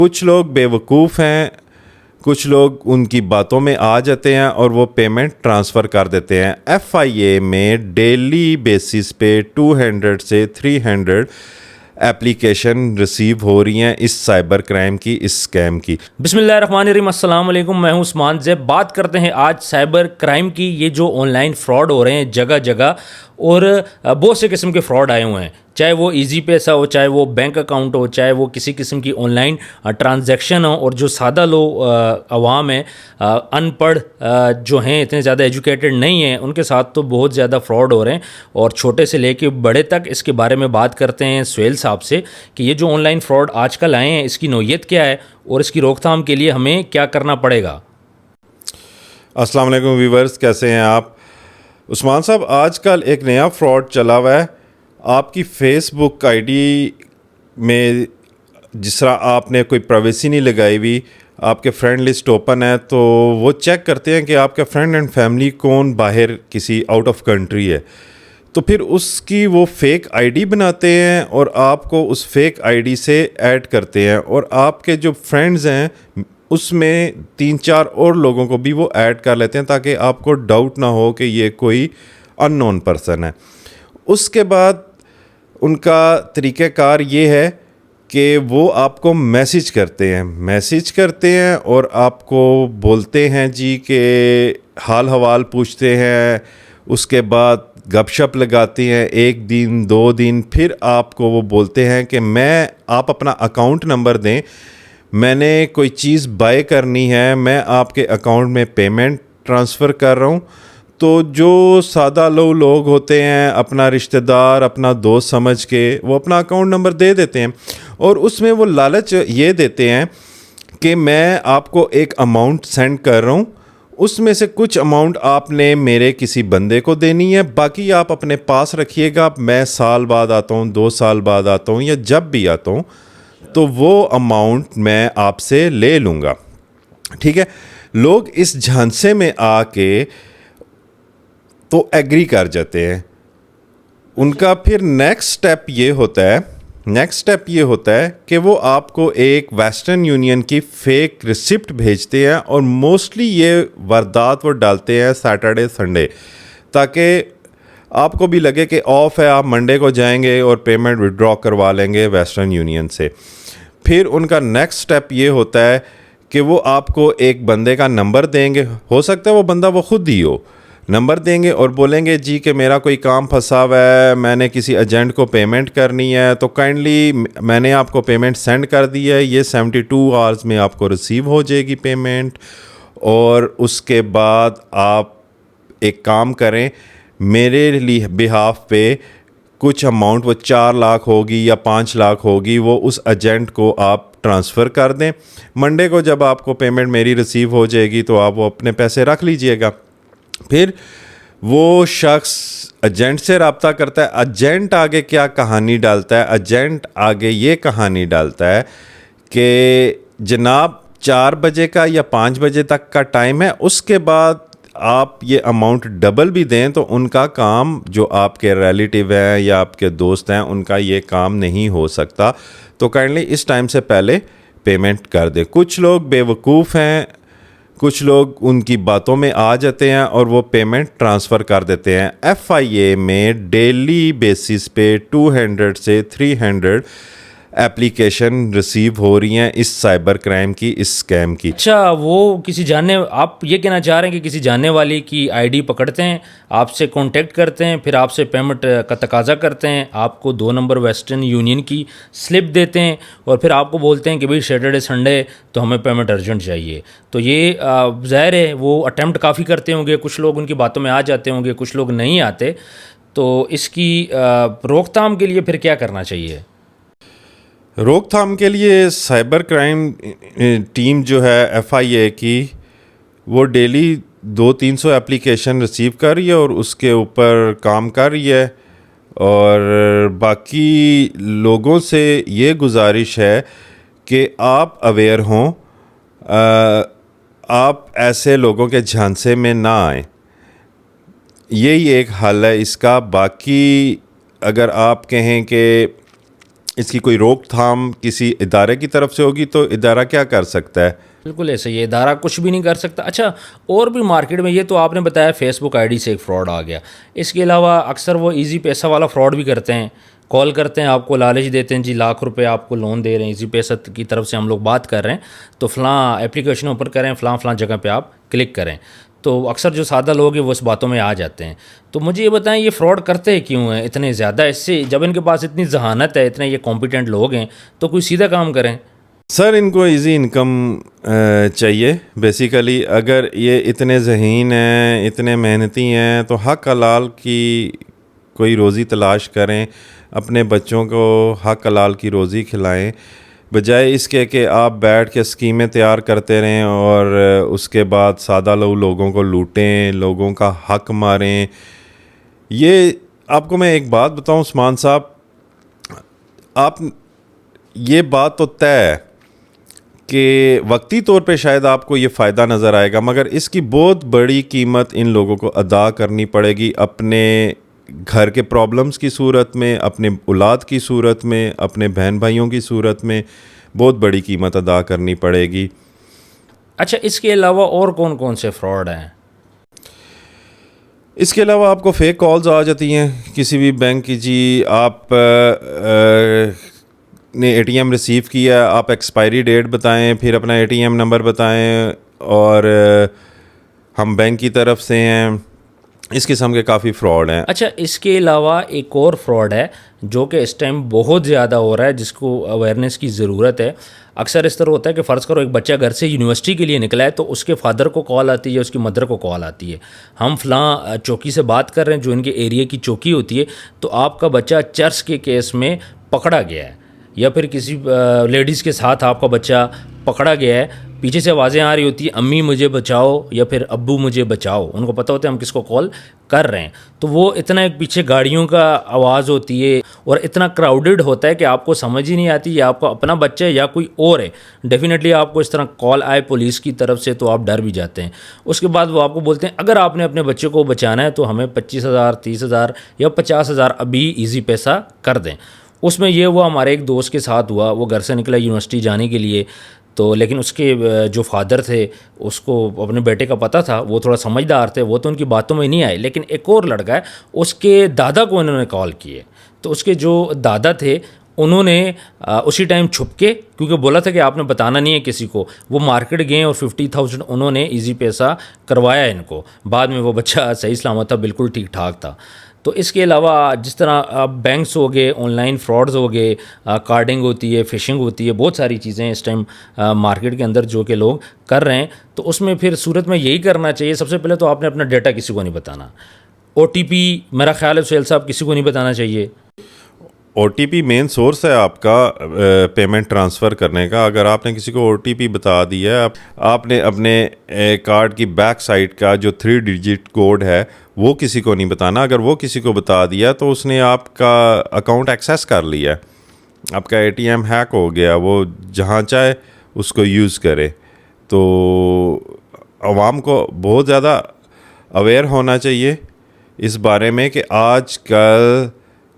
कुछ लोग बेवकूफ़ हैं, कुछ लोग उनकी बातों में आ जाते हैं और वो पेमेंट ट्रांसफ़र कर देते हैं। FIA में डेली बेसिस पे 200 से 300 एप्लीकेशन रिसीव हो रही हैं इस साइबर क्राइम की, इस स्कैम की। बिस्मिल्लाहिर्रहमानिर्रहीम, अस्सलाम वालेकुम। मैं हूं उस्मान ज़ैब। बात करते हैं आज साइबर क्राइम की। ये जो ऑनलाइन फ्रॉड हो रहे हैं जगह जगह, और बहुत से किस्म के फ्रॉड आए हुए हैं, चाहे वो इजी पैसा हो, चाहे वो बैंक अकाउंट हो, चाहे वो किसी किस्म की ऑनलाइन ट्रांजैक्शन हो। और जो सादा लोग अवाम है, अनपढ़ जो हैं, इतने ज़्यादा एजुकेटेड नहीं हैं, उनके साथ तो बहुत ज़्यादा फ्रॉड हो रहे हैं, और छोटे से लेके बड़े तक। इसके बारे में बात करते हैं सुहेल साहब से कि ये जो ऑनलाइन फ्रॉड आजकल आए हैं, इसकी नौयत क्या है और इसकी रोकथाम के लिए हमें क्या करना पड़ेगा। अस्सलाम वालेकुम व्यूवर्स, कैसे हैं आप? उस्मान साहब, आजकल एक नया फ्रॉड चला हुआ है। आपकी फेसबुक आईडी में जिस तरह आपने कोई प्राइवेसी नहीं लगाई हुई, आपके फ्रेंड लिस्ट ओपन है, तो वो चेक करते हैं कि आपका फ्रेंड एंड फैमिली कौन बाहर किसी आउट ऑफ कंट्री है। तो फिर उसकी वो फेक आईडी बनाते हैं और आपको उस फेक आईडी से ऐड करते हैं, और आपके जो फ्रेंड्स हैं उसमें 3-4 और लोगों को भी वो ऐड कर लेते हैं ताकि आपको डाउट ना हो कि ये कोई अननोन पर्सन है। उसके बाद उनका तरीक़ाकार ये है कि वो आपको मैसेज करते हैं और आपको बोलते हैं जी कि हाल हवाल पूछते हैं। उसके बाद गपशप लगाती हैं 1 दिन 2 दिन, फिर आपको वो बोलते हैं कि आप अपना अकाउंट नंबर दें, मैंने कोई चीज़ बाय करनी है, मैं आपके अकाउंट में पेमेंट ट्रांसफ़र कर रहा हूँ। तो जो सादा लोग होते हैं, अपना रिश्तेदार, अपना दोस्त समझ के वो अपना अकाउंट नंबर दे देते हैं, और उसमें वो लालच ये देते हैं कि मैं आपको एक अमाउंट सेंड कर रहा हूँ, उसमें से कुछ अमाउंट आपने मेरे किसी बंदे को देनी है, बाकी आप अपने पास रखिएगा, मैं साल बाद आता हूँ, 2 साल बाद आता हूँ, या जब भी आता हूँ तो वो अमाउंट मैं आपसे ले लूँगा। ठीक है, लोग इस झांसे में आके तो एग्री कर जाते हैं। उनका फिर नेक्स्ट स्टेप ये होता है कि वो आपको एक वेस्टर्न यूनियन की फेक रिसिप्ट भेजते हैं, और मोस्टली ये वारदात वो डालते हैं सैटरडे संडे, ताकि आपको भी लगे कि ऑफ है, आप मंडे को जाएंगे और पेमेंट विड्रॉ करवा लेंगे वेस्टर्न यूनियन से। फिर उनका नेक्स्ट स्टेप ये होता है कि वो आपको एक बंदे का नंबर देंगे, हो सकता है वो बंदा वो खुद ही हो, नंबर देंगे और बोलेंगे जी कि मेरा कोई काम फंसा हुआ है, मैंने किसी एजेंट को पेमेंट करनी है, तो काइंडली मैंने आपको पेमेंट सेंड कर दी है, ये 72 आवर्स में आपको रिसीव हो जाएगी पेमेंट। और उसके बाद आप एक काम करें, मेरे लिए बिहाफ पे कुछ अमाउंट, वो 4 लाख होगी या 5 लाख होगी, वो उस एजेंट को आप ट्रांसफ़र कर दें। मंडे को जब आपको पेमेंट मेरी रिसीव हो जाएगी तो आप वो अपने पैसे रख लीजिएगा। फिर वो शख्स एजेंट से रब्ता करता है। एजेंट आगे क्या कहानी डालता है? एजेंट आगे ये कहानी डालता है कि जनाब 4 बजे का या 5 बजे तक का टाइम है, उसके बाद आप ये अमाउंट डबल भी दें तो उनका काम, जो आपके रिलेटिव हैं या आपके दोस्त हैं, उनका ये काम नहीं हो सकता, तो काइंडली इस टाइम से पहले पेमेंट कर दें। कुछ लोग बेवकूफ़ हैं, कुछ लोग उनकी बातों में आ जाते हैं और वो पेमेंट ट्रांसफ़र कर देते हैं। FIA में डेली बेसिस पे 200 से 300 एप्लीकेशन रिसीव हो रही हैं इस साइबर क्राइम की, इस स्कैम की। अच्छा, वो आप ये कहना चाह रहे हैं कि किसी जानने वाले की आईडी पकड़ते हैं, आपसे कांटेक्ट करते हैं, फिर आपसे पेमेंट का तकाजा करते हैं, आपको 2 नंबर वेस्टर्न यूनियन की स्लिप देते हैं, और फिर आपको बोलते हैं कि भाई सैटरडे संडे तो हमें पेमेंट अर्जेंट चाहिए। तो ये ज़ाहिर है वो अटैम्प्ट काफ़ी करते होंगे, कुछ लोग उनकी बातों में आ जाते होंगे, कुछ लोग नहीं आते। तो इसकी रोकथाम के लिए फिर क्या करना चाहिए? रोकथाम के लिए साइबर क्राइम टीम जो है FIA की, वो डेली 200-300 एप्लीकेशन रिसीव कर रही है और उसके ऊपर काम कर रही है। और बाकी लोगों से ये गुजारिश है कि आप अवेयर हों, आप ऐसे लोगों के झांसे में ना आएं। यही एक हल है इसका। बाकी अगर आप कहें कि इसकी कोई रोकथाम किसी इदारे की तरफ से होगी तो इदारा क्या कर सकता है? बिल्कुल ऐसे ही है, इदारा कुछ भी नहीं कर सकता। अच्छा, और भी मार्केट में, ये तो आपने बताया फेसबुक आईडी से एक फ़्रॉड आ गया, इसके अलावा अक्सर वो इजी पैसा वाला फ्रॉड भी करते हैं। कॉल करते हैं, आपको लालच देते हैं, जी लाख रुपए आपको लोन दे रहे हैं, इजी पैसा की तरफ से हम लोग बात कर रहे हैं, तो फ़लाँ एप्लीकेशन ओपन करें, फ़लाँ जगह पे आप क्लिक करें। तो अक्सर जो सादा लोग हैं वो इस बातों में आ जाते हैं। तो मुझे ये बताएं, ये फ्रॉड करते हैं क्यों हैं इतने ज़्यादा? इससे जब इनके पास इतनी जहानत है, इतने ये कॉम्पिटेंट लोग हैं, तो कोई सीधा काम करें। सर, इनको इजी इनकम चाहिए बेसिकली। अगर ये इतने ज़हीन हैं, इतने मेहनती हैं, तो हक हलाल की कोई रोज़ी तलाश करें, अपने बच्चों को हक हलाल की रोज़ी खिलाएं, बजाय इसके कि आप बैठ के स्कीमें तैयार करते रहें और उसके बाद सादा लोगों को लूटें, लोगों का हक मारें। ये आपको मैं एक बात बताऊं उस्मान साहब, आप ये बात तो तय है कि वक्ती तौर पे शायद आपको ये फ़ायदा नज़र आएगा, मगर इसकी बहुत बड़ी कीमत इन लोगों को अदा करनी पड़ेगी, अपने घर के प्रॉब्लम्स की सूरत में, अपने औलाद की सूरत में, अपने बहन भाइयों की सूरत में बहुत बड़ी कीमत अदा करनी पड़ेगी। अच्छा, इसके अलावा और कौन कौन से फ्रॉड हैं? इसके अलावा आपको फेक कॉल्स आ जाती हैं किसी भी बैंक की। जी आप ने एटीएम रिसीव किया, आप एक्सपायरी डेट बताएं, फिर अपना एटीएम नंबर बताएं और हम बैंक की तरफ से हैं। इस किस्म के काफ़ी फ्रॉड हैं। अच्छा, इसके अलावा एक और फ्रॉड है जो कि इस टाइम बहुत ज़्यादा हो रहा है, जिसको अवेयरनेस की ज़रूरत है। अक्सर इस तरह होता है कि फ़र्ज़ करो एक बच्चा घर से यूनिवर्सिटी के लिए निकला है, तो उसके फादर को कॉल आती है, उसकी मदर को कॉल आती है, हम फ़लाँ चौकी से बात कर रहे हैं, जो इनके एरिया की चौकी होती है, तो आपका बच्चा चर्च के केस में पकड़ा गया है, या फिर किसी लेडीज़ के साथ आपका बच्चा पकड़ा गया है। पीछे से आवाज़ें आ रही होती है, अम्मी मुझे बचाओ या फिर अब्बू मुझे बचाओ। उनको पता होता है हम किसको कॉल कर रहे हैं। तो वो इतना एक पीछे गाड़ियों का आवाज़ होती है और इतना क्राउडेड होता है कि आपको समझ ही नहीं आती ये आपका अपना बच्चा है या कोई और है। डेफिनेटली आपको इस तरह कॉल आए पुलिस की तरफ से तो आप डर भी जाते हैं। उसके बाद वो आपको बोलते हैं अगर आपने अपने बच्चे को बचाना है तो हमें 25,000, 30,000 या 50,000 अभी ईजी पैसा कर दें। उसमें ये हुआ, हमारे एक दोस्त के साथ हुआ, वो घर से निकला यूनिवर्सिटी जाने के लिए, तो लेकिन उसके जो फादर थे उसको अपने बेटे का पता था, वो थोड़ा समझदार थे, वो तो उनकी बातों में नहीं आए। लेकिन एक और लड़का है, उसके दादा को इन्होंने कॉल किए, तो उसके जो दादा थे उन्होंने उसी टाइम छुप के, क्योंकि बोला था कि आपने बताना नहीं है किसी को, वो मार्केट गए और 50,000 उन्होंने इजी पैसा करवाया इनको। बाद में वो बच्चा सही सलामत था, बिल्कुल ठीक ठाक था। तो इसके अलावा जिस तरह बैंक्स हो गए, ऑनलाइन फ्रॉड्स हो गए, कार्डिंग होती है, फ़िशिंग होती है, बहुत सारी चीज़ें इस टाइम मार्केट के अंदर जो कि लोग कर रहे हैं। तो उसमें फिर सूरत में यही करना चाहिए, सबसे पहले तो आपने अपना डेटा किसी को नहीं बताना। OTP मेरा ख्याल है सुहेल साहब किसी को नहीं बताना चाहिए। OTP मेन सोर्स है आपका पेमेंट ट्रांसफ़र करने का। अगर आपने किसी को OTP बता दिया है, आपने अपने कार्ड की बैक साइड का जो 3 डिजिट कोड है वो किसी को नहीं बताना। अगर वो किसी को बता दिया तो उसने आपका अकाउंट एक्सेस कर लिया, आपका ATM हैक हो गया, वो जहाँ चाहे उसको यूज़ करे। तो आवाम को बहुत ज़्यादा अवेयर होना चाहिए इस बारे में कि आजकल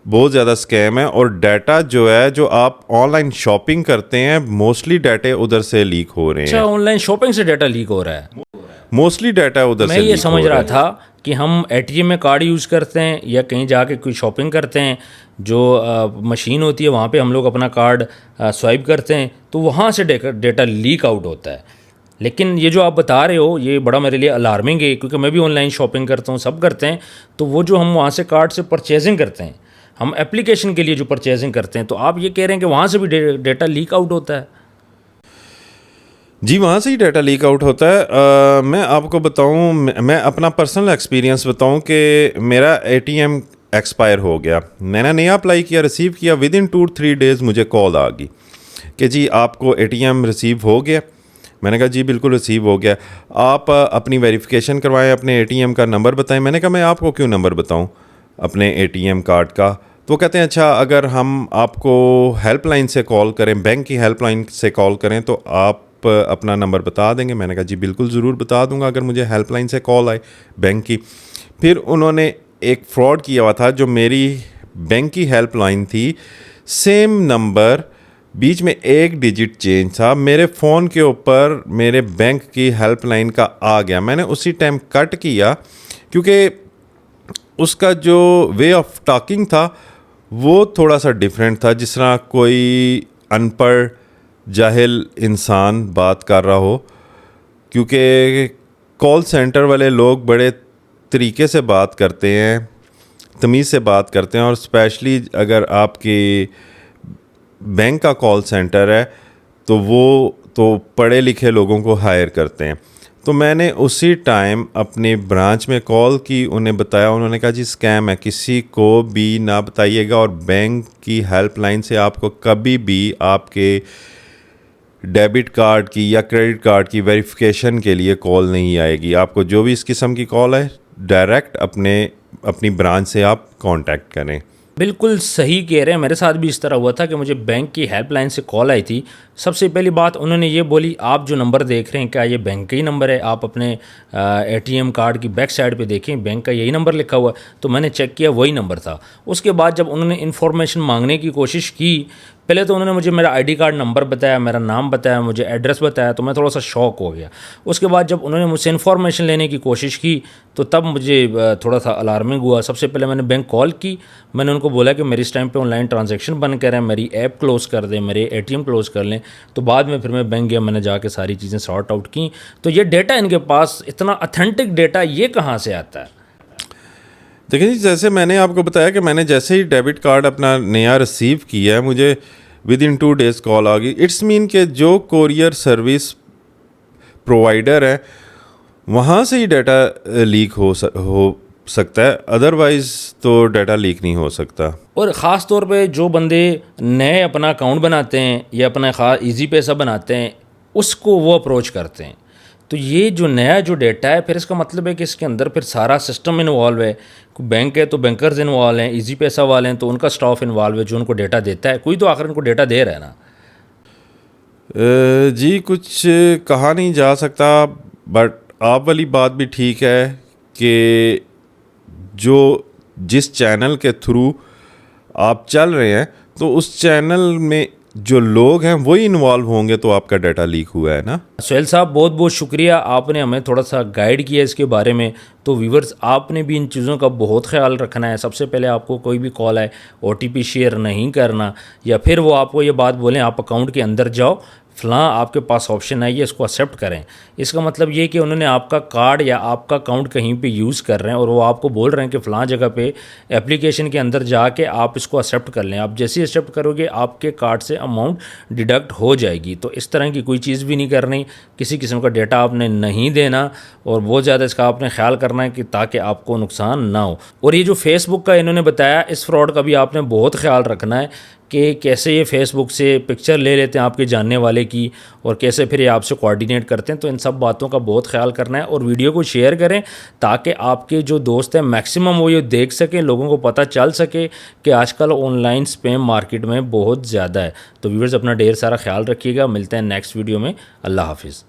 बहुत ज़्यादा स्कैम है, और डाटा जो है, जो आप ऑनलाइन शॉपिंग करते हैं, मोस्टली डाटा उधर से लीक हो रहे हैं। अच्छा, ऑनलाइन शॉपिंग से डाटा लीक हो रहा है? मोस्टली डाटा उधर से मैं ये लीक समझ हो रहा है। था कि हम ATM में कार्ड यूज़ करते हैं या कहीं जाके कोई शॉपिंग करते हैं, जो मशीन होती है वहाँ पे हम लोग अपना कार्ड स्वाइप करते हैं, तो वहाँ से डेटा लीक आउट होता है। लेकिन ये जो आप बता रहे हो ये बड़ा मेरे लिए अलार्मिंग है, क्योंकि मैं भी ऑनलाइन शॉपिंग करता हूँ, सब करते हैं। तो वो जो हम वहाँ से कार्ड से परचेजिंग करते हैं, हम एप्लीकेशन के लिए जो परचेजिंग करते हैं, तो आप ये कह रहे हैं कि वहाँ से भी डेटा लीक आउट होता है? जी, वहाँ से ही डाटा लीक आउट होता है। मैं आपको बताऊँ, मैं अपना पर्सनल एक्सपीरियंस बताऊँ कि मेरा ATM एक्सपायर हो गया, मैंने नया अप्लाई किया, रिसीव किया, विद इन 2-3 डेज़ मुझे कॉल आ गई कि जी आपको ATM रिसीव हो गया। मैंने कहा जी बिल्कुल रिसीव हो गया, आप अपनी वेरिफिकेशन करवाएं, अपने ATM का नंबर बताएं। मैंने कहा मैं आपको क्यों नंबर बताऊं अपने ATM कार्ड का? तो कहते हैं अच्छा, अगर हम आपको हेल्पलाइन से कॉल करें, बैंक की हेल्पलाइन से कॉल करें, तो आप अपना नंबर बता देंगे। मैंने कहा जी बिल्कुल ज़रूर बता दूंगा अगर मुझे हेल्पलाइन से कॉल आए बैंक की। फिर उन्होंने एक फ़्रॉड किया हुआ था, जो मेरी बैंक की हेल्पलाइन थी, सेम नंबर, बीच में एक डिजिट चेंज था, मेरे फ़ोन के ऊपर मेरे बैंक की हेल्पलाइन का आ गया। मैंने उसी टाइम कट किया क्योंकि उसका जो वे ऑफ टॉकिंग था वो थोड़ा सा डिफरेंट था, जिस तरह कोई अनपढ़ जाहिल इंसान बात कर रहा हो। क्योंकि कॉल सेंटर वाले लोग बड़े तरीके से बात करते हैं, तमीज़ से बात करते हैं, और स्पेशली अगर आपकी बैंक का कॉल सेंटर है तो वो तो पढ़े लिखे लोगों को हायर करते हैं। तो मैंने उसी टाइम अपनी ब्रांच में कॉल की, उन्हें बताया, उन्होंने कहा जी स्कैम है, किसी को भी ना बताइएगा, और बैंक की हेल्पलाइन से आपको कभी भी आपके डेबिट कार्ड की या क्रेडिट कार्ड की वेरिफिकेशन के लिए कॉल नहीं आएगी। आपको जो भी इस किस्म की कॉल है डायरेक्ट अपनी ब्रांच से आप कांटेक्ट करें। बिल्कुल सही कह रहे हैं, मेरे साथ भी इस तरह हुआ था कि मुझे बैंक की हेल्पलाइन से कॉल आई थी। सबसे पहली बात उन्होंने ये बोली, आप जो नंबर देख रहे हैं क्या ये बैंक का ही नंबर है? आप अपने एटीएम कार्ड की बैक साइड पे देखें, बैंक का यही नंबर लिखा हुआ है। तो मैंने चेक किया, वही नंबर था। उसके बाद जब उन्होंने इन्फॉर्मेशन मांगने की कोशिश की, पहले तो उन्होंने मुझे मेरा आईडी कार्ड नंबर बताया, मेरा नाम बताया, मुझे एड्रेस बताया, तो मैं थोड़ा सा शॉक हो गया। उसके बाद जब उन्होंने मुझसे इन्फॉर्मेशन लेने की कोशिश की तो तब मुझे थोड़ा सा अलार्मिंग हुआ। सबसे पहले मैंने बैंक कॉल की, मैंने उनको बोला कि मेरी इस टाइम पे ऑनलाइन ट्रांजैक्शन बंद करें, मेरी ऐप क्लोज़ कर दें, मेरे एटीएम क्लोज़ कर लें। तो बाद में फिर मैं बैंक गया, मैंने जाके सारी चीज़ें सॉर्ट आउट की। तो ये डेटा इनके पास, इतना ऑथेंटिक डेटा ये कहाँ से आता है? देखिए जी, जैसे मैंने आपको बताया कि मैंने जैसे ही डेबिट कार्ड अपना नया रिसीव किया है, मुझे विद इन 2 डेज़ कॉल आ गई। इट्स मीन के जो कोरियर सर्विस प्रोवाइडर है वहाँ से ही डाटा लीक हो सकता है, अदरवाइज़ तो डाटा लीक नहीं हो सकता। और ख़ास तौर पे जो बंदे नए अपना अकाउंट बनाते हैं या अपना ईजी पैसा बनाते हैं, उसको वो अप्रोच करते हैं। तो ये जो नया जो डेटा है, फिर इसका मतलब है कि इसके अंदर फिर सारा सिस्टम इन्वॉल्व है। बैंक है तो बैंकर्स इन्वॉल्व हैं, ईजी पैसा वाले हैं तो उनका स्टाफ इन्वॉल्व है जो उनको डेटा देता है। कोई तो आखिर उनको डेटा दे रहा है ना। जी कुछ कहा नहीं जा सकता, बट आप वाली बात भी ठीक है कि जिस चैनल के थ्रू आप चल रहे हैं तो उस चैनल में जो लोग हैं वही इन्वॉल्व होंगे, तो आपका डाटा लीक हुआ है ना। सुहेल साहब बहुत बहुत शुक्रिया, आपने हमें थोड़ा सा गाइड किया इसके बारे में। तो व्यूवर्स, आपने भी इन चीज़ों का बहुत ख्याल रखना है। सबसे पहले आपको कोई भी कॉल आए OTP शेयर नहीं करना, या फिर वो आपको ये बात बोलें आप अकाउंट के अंदर जाओ, फ़लाँ आपके पास ऑप्शन आई है, इसको एक्सेप्ट करें। इसका मतलब ये कि उन्होंने आपका कार्ड या आपका अकाउंट कहीं पे यूज़ कर रहे हैं और वो आपको बोल रहे हैं कि फ़लाँ जगह पे एप्लीकेशन के अंदर जाके आप इसको एक्सेप्ट कर लें। आप जैसे ही एक्सेप्ट करोगे आपके कार्ड से अमाउंट डिडक्ट हो जाएगी। तो इस तरह की कोई चीज़ भी नहीं करनी, किसी किस्म का डेटा आपने नहीं देना, और बहुत ज़्यादा इसका आपने ख्याल करना है कि ताकि आपको नुकसान ना हो। और ये जो फेसबुक का इन्होंने बताया, इस फ्रॉड का भी आपने बहुत ख्याल रखना है कि कैसे ये फेसबुक से पिक्चर ले लेते हैं आपके जानने वाले की, और कैसे फिर ये आपसे कोऑर्डिनेट करते हैं। तो इन सब बातों का बहुत ख्याल करना है, और वीडियो को शेयर करें ताकि आपके जो दोस्त हैं मैक्सिमम वो ये देख सकें, लोगों को पता चल सके कि आजकल ऑनलाइन स्पैम मार्केट में बहुत ज़्यादा है। तो व्यूअर्स, अपना ढेर सारा ख्याल रखिएगा। मिलते हैं नेक्स्ट वीडियो में। अल्लाह हाफिज़।